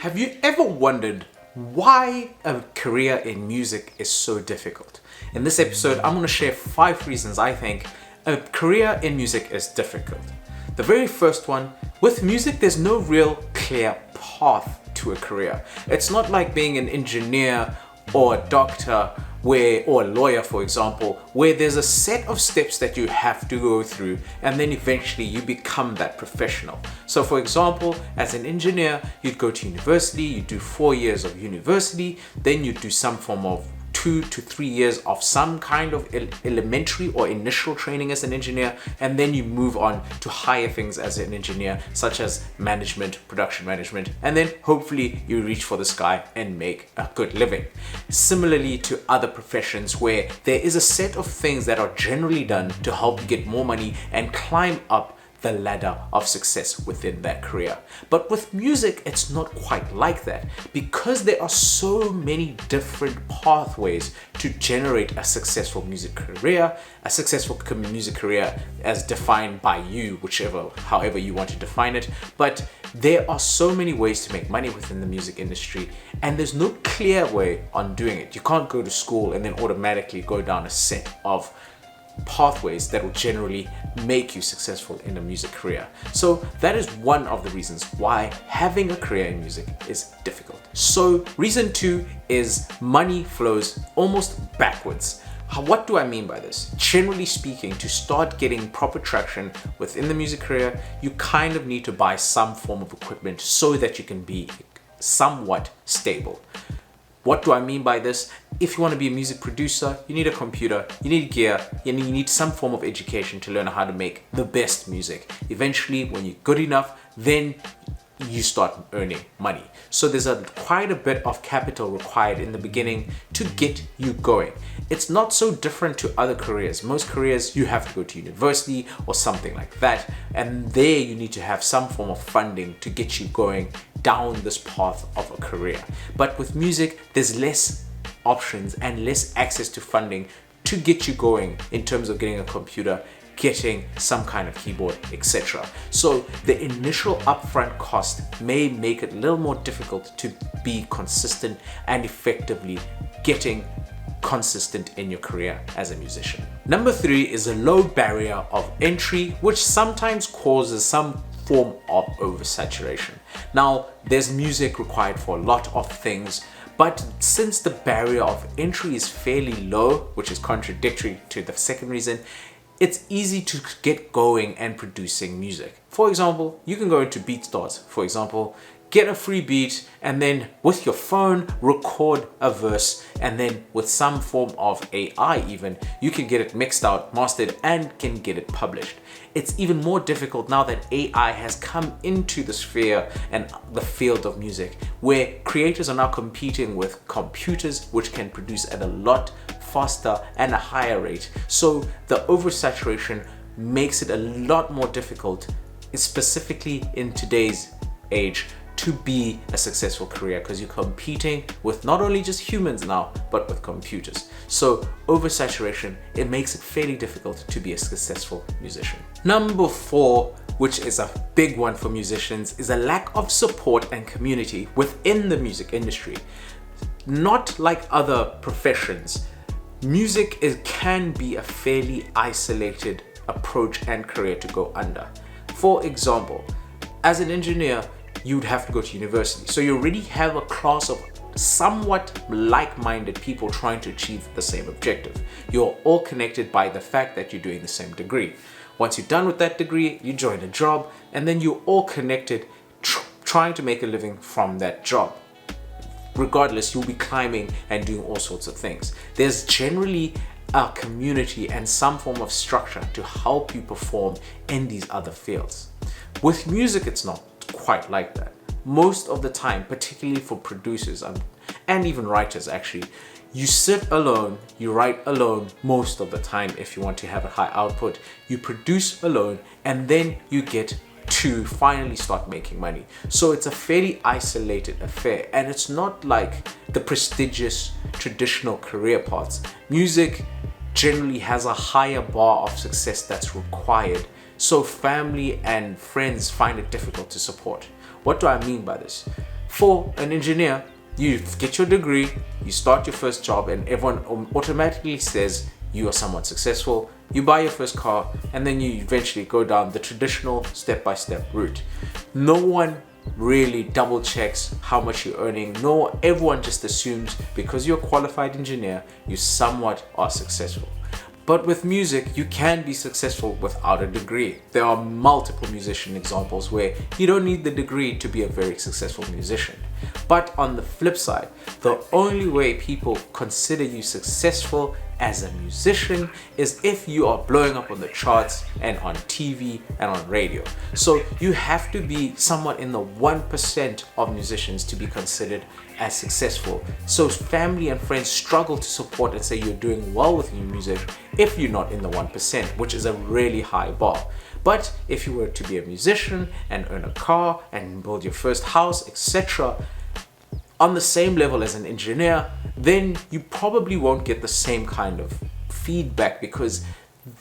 Have you ever wondered why a career in music is so difficult? In this episode, I'm going to share 5 reasons I think a career in music is difficult. The very first one, with music, there's no real clear path to a career. It's not like being an engineer or a doctor or a lawyer, for example, where there's a set of steps that you have to go through and then eventually you become that professional. So for example, as an engineer, you'd go to university, you do 4 years of university, then you do some form of 2 to 3 years of some kind of elementary or initial training as an engineer, and then you move on to higher things as an engineer, such as management, production management, and then hopefully you reach for the sky and make a good living. Similarly to other professions where there is a set of things that are generally done to help you get more money and climb up the ladder of success within that career. But with music, it's not quite like that, because there are so many different pathways to generate a successful music career, as defined by you, however you want to define it. But there are so many ways to make money within the music industry, and there's no clear way on doing it. You can't go to school and then automatically go down a set of pathways that will generally make you successful in a music career. So that is one of the reasons why having a career in music is difficult. So reason 2 is money flows almost backwards. What do I mean by this? Generally speaking, to start getting proper traction within the music career, you kind of need to buy some form of equipment so that you can be somewhat stable. What do I mean by this? If you want to be a music producer, you need a computer, you need gear, and you need some form of education to learn how to make the best music. Eventually, when you're good enough, then you start earning money. So there's quite a bit of capital required in the beginning to get you going. It's not so different to other careers. Most careers, you have to go to university or something like that, and there you need to have some form of funding to get you going down this path of a career. But with music, there's less options and less access to funding to get you going in terms of getting a computer, getting some kind of keyboard, etc. So the initial upfront cost may make it a little more difficult to be consistent and effectively getting consistent in your career as a musician. Number 3 is a low barrier of entry, which sometimes causes some form of oversaturation. Now, there's music required for a lot of things, but since the barrier of entry is fairly low, which is contradictory to the second reason, it's easy to get going and producing music. For example, you can go into BeatStars, for example, get a free beat, and then with your phone, record a verse, and then with some form of AI even, you can get it mixed out, mastered, and can get it published. It's even more difficult now that AI has come into the sphere and the field of music, where creators are now competing with computers, which can produce at a lot faster and a higher rate. So the oversaturation makes it a lot more difficult, specifically in today's age, to be a successful career, because you're competing with not only just humans now, but with computers. So oversaturation, it makes it fairly difficult to be a successful musician. Number 4, which is a big one for musicians, is a lack of support and community within the music industry. Not like other professions, music can be a fairly isolated approach and career to go under. For example, as an engineer, you'd have to go to university. So you already have a class of somewhat like-minded people trying to achieve the same objective. You're all connected by the fact that you're doing the same degree. Once you're done with that degree, you join a job, and then you're all connected trying to make a living from that job. Regardless, you'll be climbing and doing all sorts of things. There's generally a community and some form of structure to help you perform in these other fields. With music, it's not quite like that. Most of the time, particularly for producers and even writers actually, you sit alone, you write alone most of the time. If you want to have a high output, you produce alone, and then you get to finally start making money. So it's a fairly isolated affair, and it's not like the prestigious traditional career paths. Music generally has a higher bar of success that's required, so family and friends find it difficult to support. What do I mean by this? For an engineer, you get your degree, you start your first job, and everyone automatically says you are somewhat successful. You buy your first car, and then you eventually go down the traditional step-by-step route. No one really double checks how much you're earning. No, everyone just assumes because you're a qualified engineer, you somewhat are successful. But with music, you can be successful without a degree. There are multiple musician examples where you don't need the degree to be a very successful musician. But on the flip side, the only way people consider you successful as a musician is if you are blowing up on the charts and on TV and on radio. So you have to be somewhat in the 1% of musicians to be considered as successful. So family and friends struggle to support and say you're doing well with your music if you're not in the 1%, which is a really high bar. But if you were to be a musician and earn a car and build your first house, etc., on the same level as an engineer, then you probably won't get the same kind of feedback because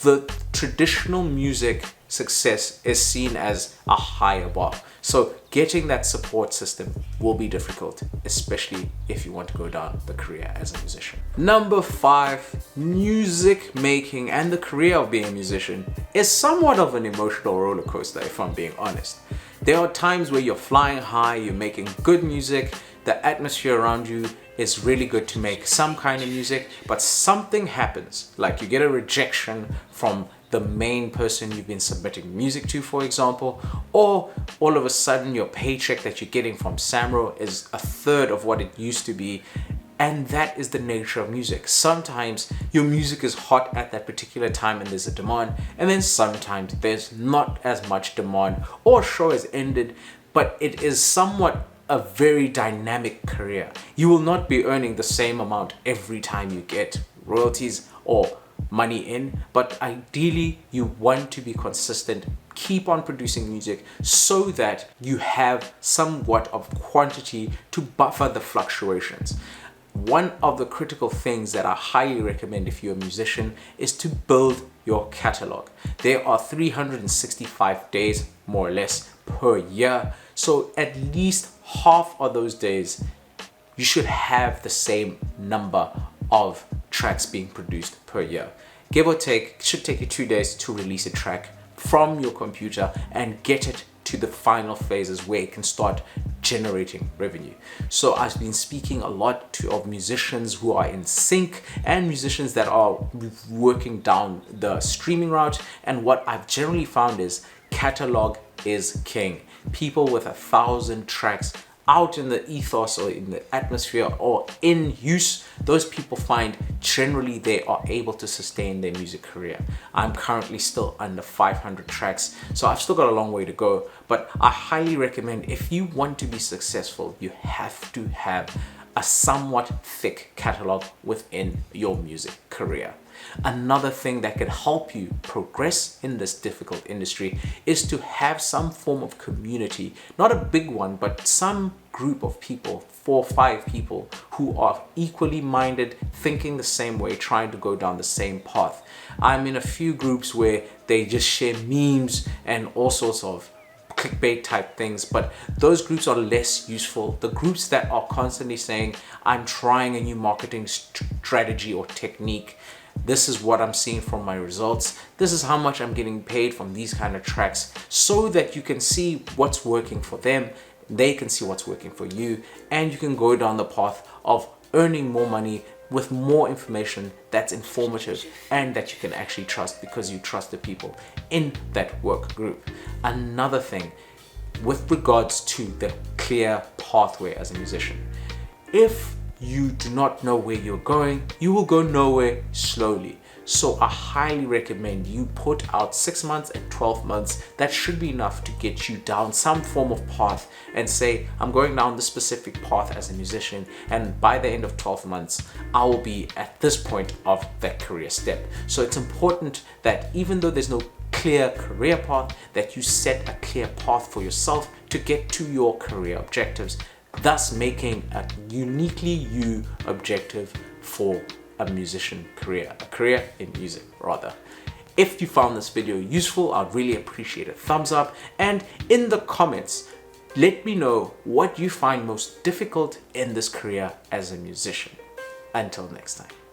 the traditional music success is seen as a higher bar. So getting that support system will be difficult, especially if you want to go down the career as a musician. Number 5, music making and the career of being a musician is somewhat of an emotional roller coaster, if I'm being honest. There are times where you're flying high, you're making good music, the atmosphere around you is really good to make some kind of music, but something happens, like you get a rejection from the main person you've been submitting music to, for example, or all of a sudden your paycheck that you're getting from Samro is a third of what it used to be. And that is the nature of music. Sometimes your music is hot at that particular time and there's a demand, and then sometimes there's not as much demand or a show has ended, but it is somewhat a very dynamic career. You will not be earning the same amount every time you get royalties or money in, but ideally you want to be consistent, keep on producing music so that you have somewhat of quantity to buffer the fluctuations. One of the critical things that I highly recommend if you're a musician is to build your catalog. There are 365 days more or less per year, so at least half of those days you should have the same number of tracks being produced per year. Give or take, it should take you 2 days to release a track from your computer and get it to the final phases where it can start generating revenue. So I've been speaking a lot of musicians who are in sync and musicians that are working down the streaming route, and what I've generally found is catalog is king. People with 1,000 tracks out in the ethos or in the atmosphere or in use, those people find generally they are able to sustain their music career. I'm currently still under 500 tracks, so I've still got a long way to go, but I highly recommend if you want to be successful, you have to have a somewhat thick catalog within your music career. Another thing that can help you progress in this difficult industry is to have some form of community, not a big one, but some group of people, 4 or 5 people who are equally minded, thinking the same way, trying to go down the same path. I'm in a few groups where they just share memes and all sorts of clickbait type things, but those groups are less useful. The groups that are constantly saying, I'm trying a new marketing strategy or technique, this is what I'm seeing from my results, this is how much I'm getting paid from these kind of tracks, so that you can see what's working for them, they can see what's working for you, and you can go down the path of earning more money with more information that's informative and that you can actually trust because you trust the people in that work group. Another thing with regards to the clear pathway as a musician, if you do not know where you're going, you will go nowhere slowly. So I highly recommend you put out 6 months and 12 months. That should be enough to get you down some form of path and say, I'm going down this specific path as a musician, and by the end of 12 months, I will be at this point of that career step. So it's important that even though there's no clear career path, that you set a clear path for yourself to get to your career objectives, thus making a uniquely you objective for a musician career, a career in music rather. If you found this video useful, I'd really appreciate a thumbs up, and in the comments, Let me know what you find most difficult in this career as a musician. Until next time.